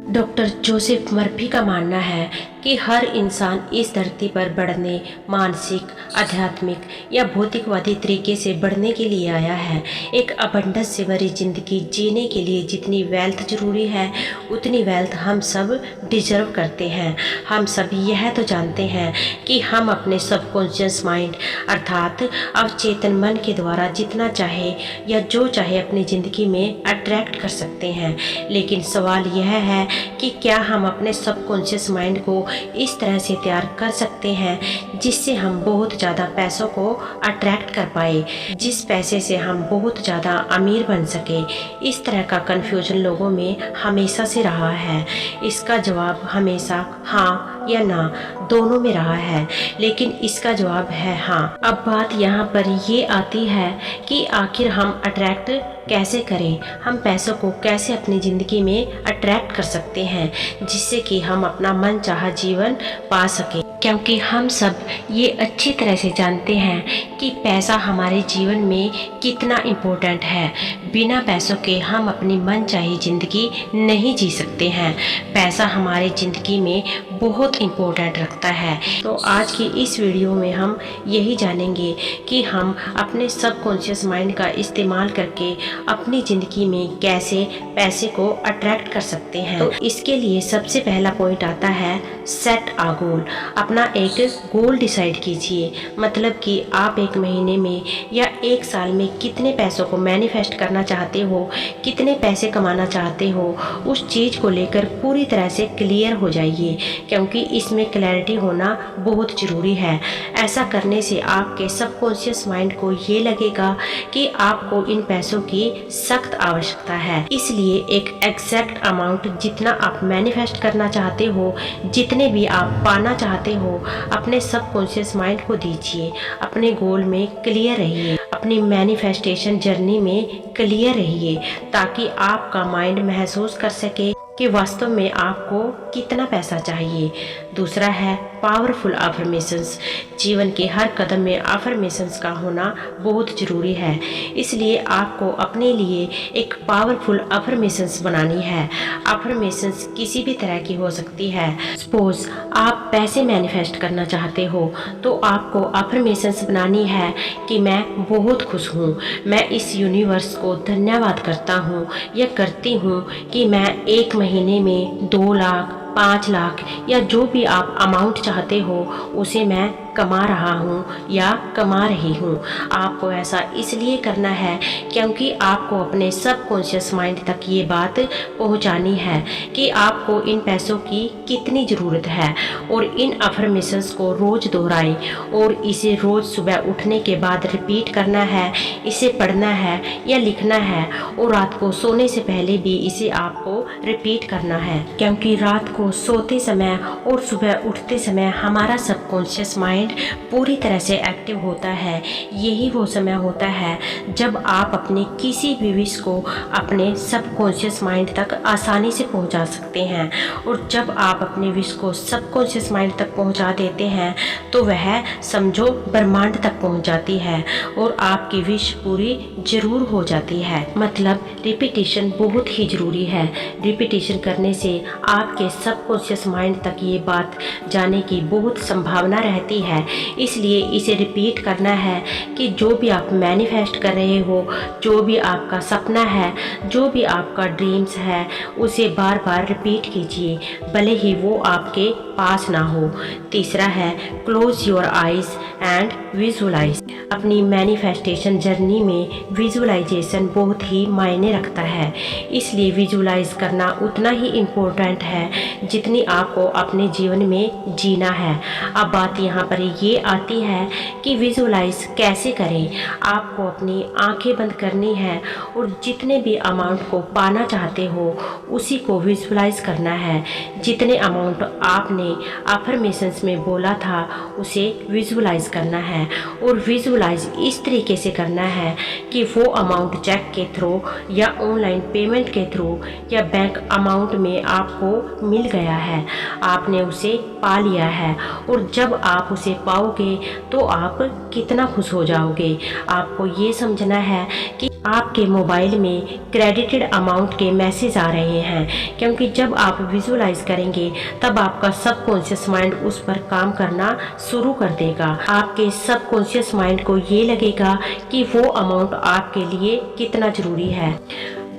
Doctor Joseph Murphy का मानना है कि हर इंसान इस धरती पर बढ़ने, मानसिक, आध्यात्मिक या भौतिकवादी तरीके से बढ़ने के लिए आया है। एक अबंडेंस से भरी जिंदगी जीने के लिए जितनी वेल्थ जरूरी है, उतनी वेल्थ हम सब डिजर्व करते हैं। हम सब यह तो जानते हैं कि हम अपने सबकॉन्शियस माइंड अर्थात अवचेतन मन के द्वारा जितना चाहे या जो चाहे अपनी ज़िंदगी में अट्रैक्ट कर सकते हैं। लेकिन सवाल यह है कि क्या हम अपने सबकॉन्शियस माइंड को इस तरह से तैयार कर सकते हैं जिससे हम बहुत ज़्यादा पैसों को अट्रैक्ट कर पाए, जिस पैसे से हम बहुत ज़्यादा अमीर बन सके। इस तरह का कन्फ्यूजन लोगों में हमेशा से रहा है। इसका जवाब हमेशा हाँ या ना दोनों में रहा है, लेकिन इसका जवाब है हाँ। अब बात यहाँ पर ये आती है कि आखिर हम अट्रैक्ट कैसे करें, हम पैसों को कैसे अपनी ज़िंदगी में अट्रैक्ट कर सकते हैं जिससे कि हम अपना मनचाहा जीवन पा सकें। क्योंकि हम सब ये अच्छी तरह से जानते हैं कि पैसा हमारे जीवन में कितना इम्पोर्टेंट है। बिना पैसों के हम अपनी मनचाही ज़िंदगी नहीं जी सकते हैं। पैसा हमारे ज़िंदगी में बहुत इम्पोर्टेंट रखता है। तो आज की इस वीडियो में हम यही जानेंगे कि हम अपने सबकॉन्शियस माइंड का इस्तेमाल करके अपनी ज़िंदगी में कैसे पैसे को अट्रैक्ट कर सकते हैं। तो इसके लिए सबसे पहला पॉइंट आता है सेट अ गोल। अपना एक गोल डिसाइड कीजिए, मतलब कि आप एक महीने में या एक साल में कितने पैसों को मैनिफेस्ट करना चाहते हो, कितने पैसे कमाना चाहते हो, उस चीज़ को लेकर पूरी तरह से क्लियर हो जाइए, क्योंकि इसमें क्लैरिटी होना बहुत ज़रूरी है। ऐसा करने से आपके सबकॉन्शियस माइंड को ये लगेगा कि आपको इन पैसों की सख्त आवश्यकता है। इसलिए एक एग्जैक्ट अमाउंट जितना आप मैनिफेस्ट करना चाहते हो, जितने भी आप पाना चाहते हो, अपने सबकॉन्शियस माइंड को दीजिए। अपने गोल में क्लियर रहिए, अपनी मैनिफेस्टेशन जर्नी में क्लियर रहिए, ताकि आपका माइंड महसूस कर सके कि वास्तव में आपको कितना पैसा चाहिए। दूसरा है पावरफुल अफर्मेशंस। जीवन के हर कदम में अफर्मेशंस का होना बहुत ज़रूरी है, इसलिए आपको अपने लिए एक पावरफुल अफर्मेशंस बनानी है। अफर्मेशंस किसी भी तरह की हो सकती है। सपोज आप पैसे मैनिफेस्ट करना चाहते हो तो आपको अफर्मेशंस बनानी है कि मैं बहुत खुश हूँ, मैं इस यूनिवर्स को धन्यवाद करता हूँ या करती हूँ कि मैं एक महीने में 2 लाख 5 लाख या जो भी आप अमाउंट चाहते हो उसे मैं कमा रहा हूँ या कमा रही हूँ। आपको ऐसा इसलिए करना है क्योंकि आपको अपने सबकॉन्शियस माइंड तक ये बात पहुँचानी है कि आपको इन पैसों की कितनी ज़रूरत है। और इन अफर्मेशंस को रोज़ दोहराएं और इसे रोज़ सुबह उठने के बाद रिपीट करना है, इसे पढ़ना है या लिखना है, और रात को सोने से पहले भी इसे आपको रिपीट करना है। क्योंकि रात को सोते समय और सुबह उठते समय हमारा सबकॉन्शियस माइंड पूरी तरह से एक्टिव होता है। यही वो समय होता है जब आप अपने किसी भी विश को अपने सबकॉन्शियस माइंड तक आसानी से पहुंचा सकते हैं। और जब आप अपने विश को सबकॉन्शियस माइंड तक पहुंचा देते हैं तो वह समझो ब्रह्मांड तक पहुंच जाती है और आपकी विश पूरी जरूर हो जाती है। मतलब रिपीटिशन बहुत ही ज़रूरी है। रिपीटिशन करने से आपके सबकॉन्शियस माइंड तक ये बात जाने की बहुत संभावना रहती है। इसलिए इसे रिपीट करना है कि जो भी आप मैनिफेस्ट कर रहे हो, जो भी आपका सपना है, जो भी आपका ड्रीम्स है, उसे बार बार रिपीट कीजिए, भले ही वो आपके पास ना हो। तीसरा है close your eyes and visualise. अपनी मैनिफेस्टेशन जर्नी में विजुअलाइजेशन बहुत ही मायने रखता है, इसलिए विजुअलाइज करना उतना ही इम्पोर्टेंट है जितनी आपको अपने जीवन में जीना है। अब बात यहाँ पर ये आती है कि विजुअलाइज कैसे करें। आपको अपनी आंखें बंद करनी है और जितने भी अमाउंट को पाना चाहते हो उसी को विजुअलाइज करना है। जितने अमाउंट आपने अफर्मेशंस में बोला था उसे विजुअलाइज करना है। और विजुअलाइज विजुलाइज इस तरीके से करना है कि वो अमाउंट चेक के थ्रू या ऑनलाइन पेमेंट के थ्रू या बैंक अमाउंट में आपको मिल गया है, आपने उसे पा लिया है। और जब आप उसे पाओगे तो आप कितना खुश हो जाओगे। आपको ये समझना है कि आपके मोबाइल में क्रेडिटेड अमाउंट के मैसेज आ रहे हैं, क्योंकि जब आप विजुलाइज करेंगे तब आपका सबकॉन्शियस माइंड उस पर काम करना शुरू कर देगा। आपके सबकॉन्शियस माइंड को ये लगेगा कि वो अमाउंट आपके लिए कितना ज़रूरी है।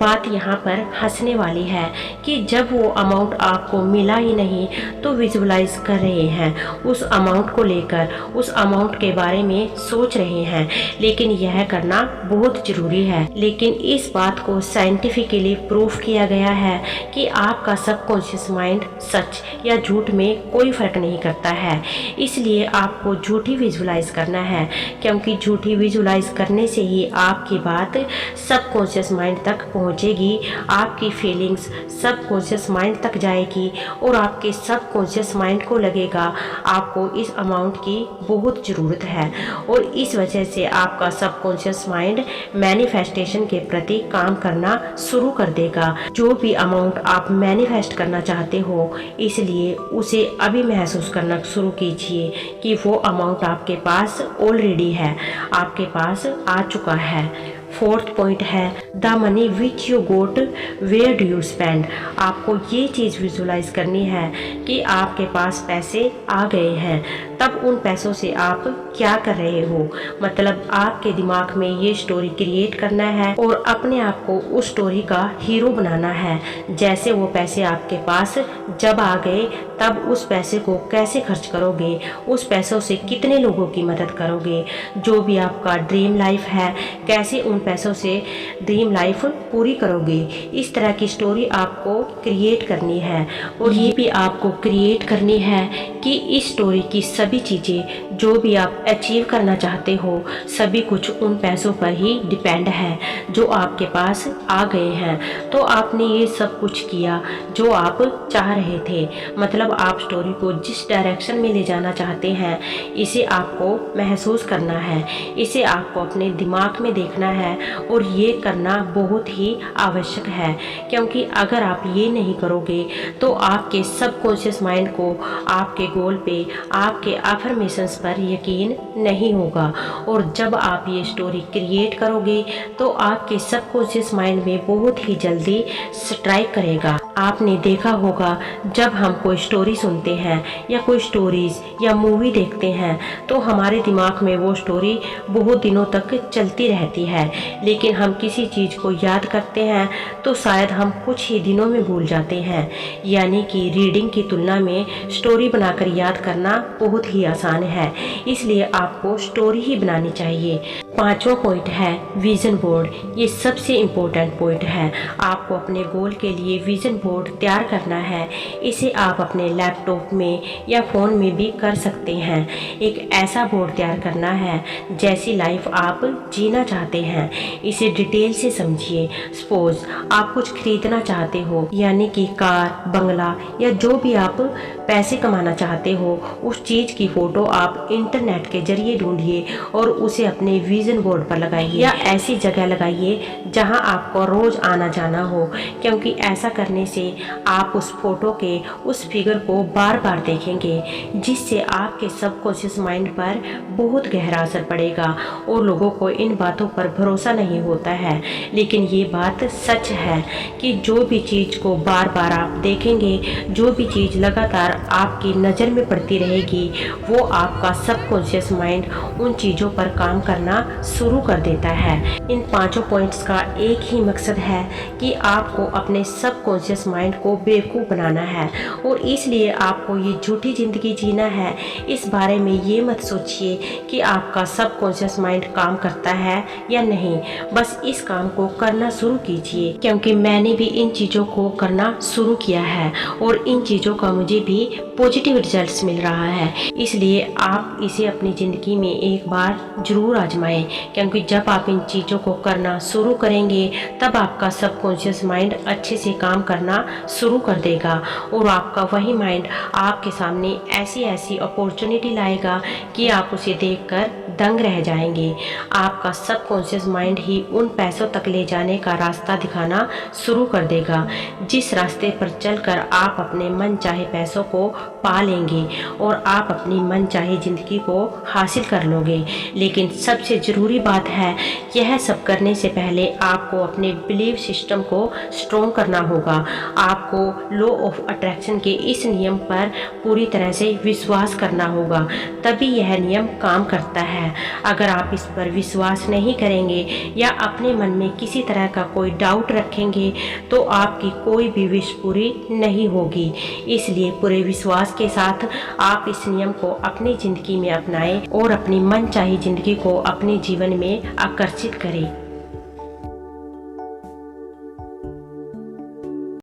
बात यहाँ पर हंसने वाली है कि जब वो अमाउंट आपको मिला ही नहीं तो विजुलाइज कर रहे हैं, उस अमाउंट को लेकर उस अमाउंट के बारे में सोच रहे हैं, लेकिन यह करना बहुत ज़रूरी है। लेकिन इस बात को साइंटिफिकली प्रूफ किया गया है कि आपका सबकॉन्शियस माइंड सच या झूठ में कोई फ़र्क नहीं करता है। इसलिए आपको झूठी विजुलाइज करना है, क्योंकि झूठी विजुलाइज करने से ही आपकी बात सबकॉन्शियस माइंड तक पहुंचेगी, आपकी फीलिंग्स सबकॉन्शियस माइंड तक जाएगी और आपके सबकॉन्शियस माइंड को लगेगा आपको इस अमाउंट की बहुत ज़रूरत है। और इस वजह से आपका सबकॉन्शियस माइंड मैनिफेस्टेशन के प्रति काम करना शुरू कर देगा। जो भी अमाउंट आप मैनिफेस्ट करना चाहते हो, इसलिए उसे अभी महसूस करना शुरू कीजिए कि वो अमाउंट आपके पास ऑलरेडी है, आपके पास आ चुका है। फोर्थ पॉइंट है the money which you got where do you spend. आपको ये चीज़ विजुलाइज करनी है कि आपके पास पैसे आ गए हैं, तब उन पैसों से आप क्या कर रहे हो। मतलब आपके दिमाग में ये स्टोरी क्रिएट करना है और अपने आप को उस स्टोरी का हीरो बनाना है। जैसे वो पैसे आपके पास जब आ गए तब उस पैसे को कैसे खर्च करोगे, उस पैसों से कितने लोगों की मदद करोगे, जो भी आपका ड्रीम लाइफ है कैसे उन पैसों से ड्रीम लाइफ पूरी करोगे। इस तरह की स्टोरी आपको क्रिएट करनी है और ये भी आपको क्रिएट करनी है कि इस स्टोरी की सभी चीज़ें जो भी आप अचीव करना चाहते हो, सभी कुछ उन पैसों पर ही डिपेंड है जो आपके पास आ गए हैं। तो आपने ये सब कुछ किया जो आप चाह रहे थे। मतलब आप स्टोरी को जिस डायरेक्शन में ले जाना चाहते हैं, इसे आपको महसूस करना है, इसे आपको अपने दिमाग में देखना है और ये करना बहुत ही आवश्यक है। क्योंकि अगर आप ये नहीं करोगे तो आपके सबकॉन्शियस माइंड को आपके गोल पे, आपके अफर्मेशंस पर यकीन नहीं होगा। और जब आप ये स्टोरी क्रिएट करोगे तो आपके सबकॉन्शियस माइंड में बहुत ही जल्दी स्ट्राइक करेगा। आपने देखा होगा जब हम कोई स्टोरी सुनते हैं या कोई स्टोरीज़ या मूवी देखते हैं तो हमारे दिमाग में वो स्टोरी बहुत दिनों तक चलती रहती है, लेकिन हम किसी चीज़ को याद करते हैं तो शायद हम कुछ ही दिनों में भूल जाते हैं। यानी कि रीडिंग की तुलना में स्टोरी बनाकर याद करना बहुत ही आसान है, इसलिए आपको स्टोरी ही बनानी चाहिए। पांचवा पॉइंट है विजन बोर्ड। ये सबसे इम्पोर्टेंट पॉइंट है। आपको अपने गोल के लिए विजन बोर्ड तैयार करना है। इसे आप अपने लैपटॉप में या फ़ोन में भी कर सकते हैं। एक ऐसा बोर्ड तैयार करना है जैसी लाइफ आप जीना चाहते हैं। इसे डिटेल से समझिए। सपोज आप कुछ खरीदना चाहते हो, यानी कि कार, बंगला या जो भी आप पैसे कमाना चाहते हो, उस चीज़ की फ़ोटो आप इंटरनेट के जरिए ढूंढिए और उसे अपने विजन बोर्ड पर लगाइए या ऐसी जगह लगाइए जहां आपको रोज़ आना जाना हो, क्योंकि ऐसा करने से आप उस फोटो के उस फिगर को बार बार देखेंगे, जिससे आपके सबकॉन्शियस माइंड पर बहुत गहरा असर पड़ेगा। और लोगों को इन बातों पर भरोसा नहीं होता है, लेकिन ये बात सच है कि जो भी चीज़ को बार बार आप देखेंगे, जो भी चीज़ लगातार आपकी नज़र में पड़ती रहेगी, वो आपका सबकॉन्शियस माइंड उन चीज़ों पर काम करना शुरू कर देता है। इन पांचों पॉइंट्स का एक ही मकसद है कि आपको अपने सबकॉन्शियस माइंड को बेवकूफ़ बनाना है और इसलिए आपको ये झूठी ज़िंदगी जीना है। इस बारे में ये मत सोचिए कि आपका सबकॉन्शियस माइंड काम करता है या नहीं, बस इस काम को करना शुरू कीजिए। क्योंकि मैंने भी इन चीज़ों को करना शुरू किया है और इन चीज़ों का मुझे भी पॉजिटिव रिजल्ट्स मिल रहा है। इसलिए आप इसे अपनी ज़िंदगी में एक बार ज़रूर आजमाएं, क्योंकि जब आप इन चीज़ों को करना शुरू करेंगे तब आपका सबकॉन्शियस माइंड अच्छे से काम करना शुरू कर देगा और आपका वही माइंड आपके सामने ऐसी ऐसी अपॉर्चुनिटी लाएगा कि आप उसे देखकर दंग रह जाएंगे। आपका सबकॉन्शियस माइंड ही उन पैसों तक ले जाने का रास्ता दिखाना शुरू कर देगा, जिस रास्ते पर चलकर आप अपने मन चाहे पैसों को पा लेंगे और आप अपनी मन चाहे ज़िंदगी को हासिल कर लोगे। लेकिन सबसे ज़रूरी बात है, यह सब करने से पहले आपको अपने बिलीव सिस्टम को स्ट्रॉन्ग करना होगा। आपको लॉ ऑफ अट्रैक्शन के इस नियम पर पूरी तरह से विश्वास करना होगा, तभी यह नियम काम करता है। अगर आप इस पर विश्वास नहीं करेंगे या अपने मन में किसी तरह का कोई डाउट रखेंगे तो आपकी कोई भी विश पूरी नहीं होगी। इसलिए पूरे विश्वास के साथ आप इस नियम को अपनी ज़िंदगी में अपनाएं और अपनी मनचाही ज़िंदगी को अपने जीवन में आकर्षित करें।